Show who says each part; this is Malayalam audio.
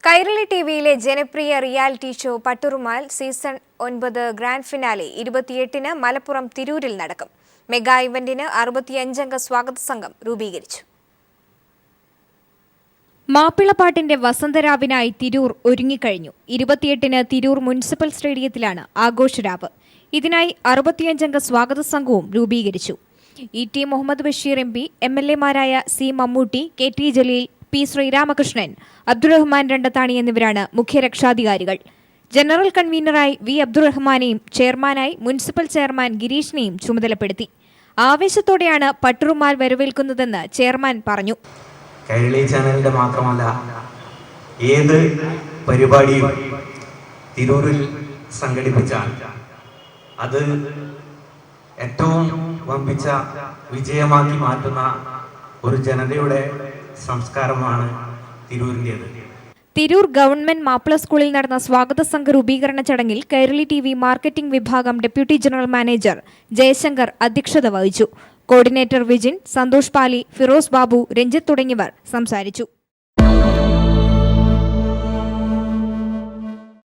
Speaker 1: കൈരളി ടിവിയിലെ ജനപ്രിയ reality show Patturumal season 9 grand finale 28-ന് മലപ്പുറം തിരൂരിൽ നടക്കും. മെഗാ ഇവന്റിന് 65-അംഗ സ്വാഗത സംഘം രൂപീകരിച്ചു.
Speaker 2: മാപ്പിളപ്പാട്ടിന്റെ വസന്തരാവിനായി തിരൂർ ഒരുങ്ങിക്കഴിഞ്ഞു. 28-ന് തിരൂർ മുനിസിപ്പൽ സ്റ്റേഡിയത്തിലാണ് ആഘോഷരാവ്. ഇതിനായി 65-അംഗ സ്വാഗത സംഘവും രൂപീകരിച്ചു. E T Muhammad Basheer MP, MLA-മാരായ C Mammootty, KT Jaleel, P Sreeramakrishnan, Abdurahman Randathani എന്നിവരാണ് മുഖ്യരക്ഷാധികാരികൾ. ജനറൽ കൺവീനറായി വി അബ്ദുറഹ്മാനെയും ചെയർമാനായി മുനിസിപ്പൽ ചെയർമാൻ ഗിരീഷിനെയും ചുമതലപ്പെടുത്തി. ആവേശത്തോടെയാണ് പട്ടുറുമാൽ വരവേൽക്കുന്നതെന്ന് ചെയർമാൻ പറഞ്ഞു.
Speaker 3: കൈരളി ചാനലിന്റെ മാത്രമല്ല, ഏത് പരിപാടിയും തിരൂരിൽ സംഘടിപ്പിച്ചാൽ അത് ഏറ്റവും വമ്പിച്ച വിജയമാക്കി മാറ്റുന്ന ഒരു ജനതയുടെ സംസ്കാരമാണ് തിരൂരിൻ്റേത്.
Speaker 2: തിരൂർ ഗവൺമെന്റ് മാപ്പിള സ്കൂളിൽ നടന്ന സ്വാഗത സംഘ രൂപീകരണ ചടങ്ങിൽ കൈരളി TV മാർക്കറ്റിംഗ് വിഭാഗം ഡെപ്യൂട്ടി ജനറൽ മാനേജർ ജയശങ്കർ അധ്യക്ഷത വഹിച്ചു. കോർഡിനേറ്റർ വിജിൻ, സന്തോഷ് പാലി, ഫിറോസ് ബാബു, രഞ്ജിത്ത് തുടങ്ങിയവർ സംസാരിച്ചു.